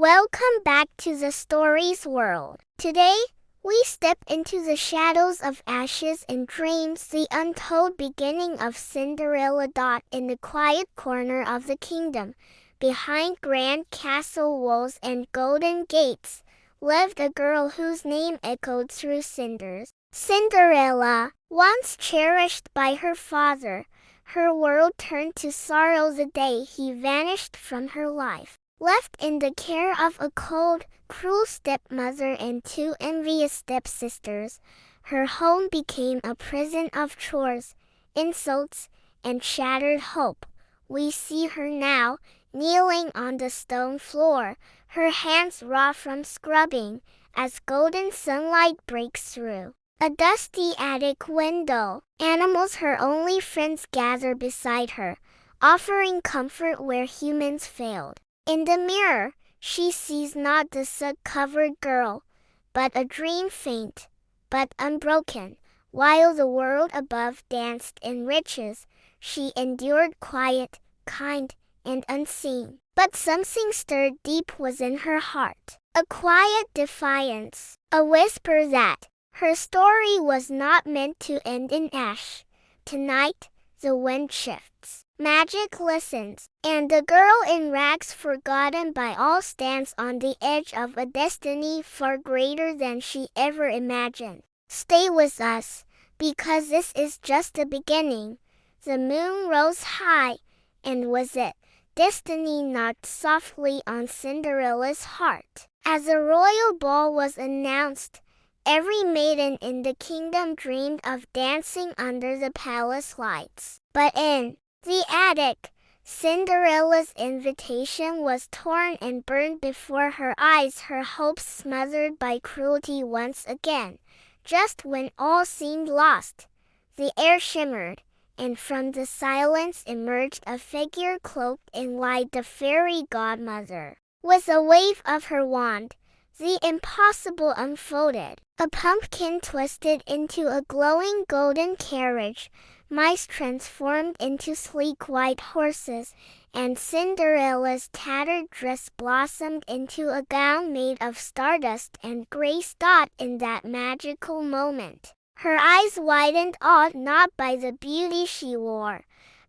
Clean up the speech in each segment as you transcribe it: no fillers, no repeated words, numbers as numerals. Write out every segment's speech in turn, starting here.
Welcome back to the story's world. Today, we step into the shadows of ashes and dreams, the untold beginning of Cinderella. In the quiet corner of the kingdom, behind grand castle walls and golden gates, lived a girl whose name echoed through cinders. Cinderella, once cherished by her father, her world turned to sorrow the day he vanished from her life. Left in the care of a cold, cruel stepmother and two envious stepsisters, her home became a prison of chores, insults, and shattered hope. We see her now, kneeling on the stone floor, her hands raw from scrubbing, as golden sunlight breaks through a dusty attic window. Animals, her only friends, gather beside her, offering comfort where humans failed. In the mirror, she sees not the soot-covered girl, but a dream faint, but unbroken. While the world above danced in riches, she endured quiet, kind, and unseen. But something stirred deep within her heart. A quiet defiance, a whisper that her story was not meant to end in ash. Tonight, the wind shifts. Magic listens, and the girl in rags, forgotten by all, stands on the edge of a destiny far greater than she ever imagined. Stay with us, because this is just the beginning. The moon rose high, and with it, destiny knocked softly on Cinderella's heart. As a royal ball was announced, every maiden in the kingdom dreamed of dancing under the palace lights. But in the attic, Cinderella's invitation was torn and burned before her eyes, her hopes smothered by cruelty once again. Just when all seemed lost, the air shimmered, and from the silence emerged a figure cloaked in light, the fairy godmother. With a wave of her wand, the impossible unfolded. A pumpkin twisted into a glowing golden carriage, mice transformed into sleek white horses, and Cinderella's tattered dress blossomed into a gown made of stardust and grace. In that magical moment, her eyes widened, awed not by the beauty she wore,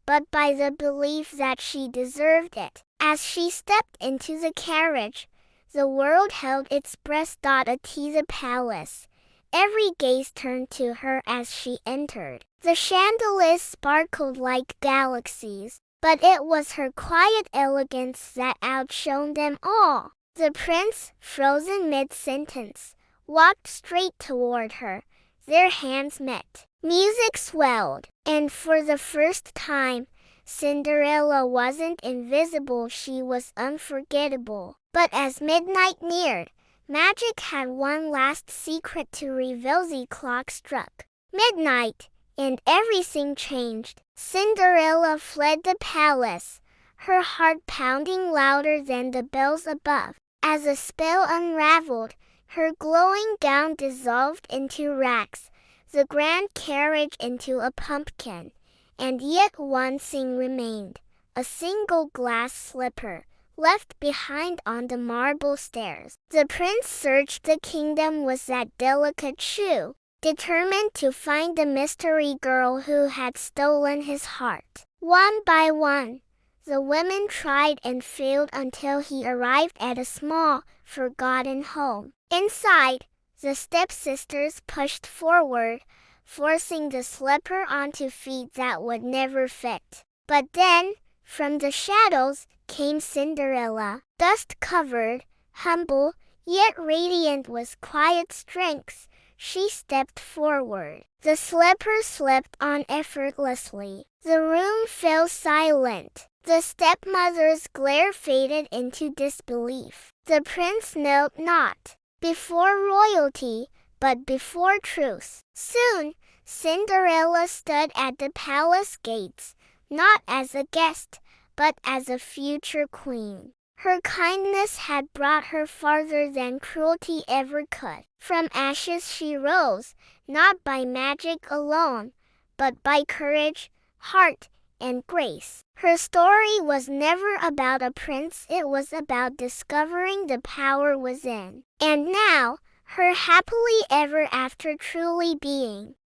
but by the belief that she deserved it. As she stepped into the carriage, the world held its breath. At the palace, every gaze turned to her as she entered. The chandeliers sparkled like galaxies, but it was her quiet elegance that outshone them all. The prince, frozen mid-sentence, walked straight toward her. Their hands met. Music swelled, and for the first time, Cinderella wasn't invisible, she was unforgettable. But as midnight neared, magic had one last secret to reveal. The clock struck midnight, and everything changed. Cinderella fled the palace, her heart pounding louder than the bells above. As a spell unraveled, her glowing gown dissolved into rags, the grand carriage into a pumpkin, and yet one thing remained, a single glass slipper, left behind on the marble stairs. The prince searched the kingdom with that delicate shoe, determined to find the mystery girl who had stolen his heart. One by one, the women tried and failed until he arrived at a small, forgotten home. Inside, the stepsisters pushed forward, forcing the slipper onto feet that would never fit. But then, from the shadows, came Cinderella, dust-covered, humble, yet radiant with quiet strength. She stepped forward. The slipper slipped on effortlessly. The room fell silent. The stepmother's glare faded into disbelief. The prince knelt not before royalty, but before truth. Soon, Cinderella stood at the palace gates, not as a guest, but as a future queen. Her kindness had brought her farther than cruelty ever could. From ashes she rose, not by magic alone, but by courage, heart, and grace. Her story was never about a prince, it was about discovering the power within. And now, her happily ever after truly being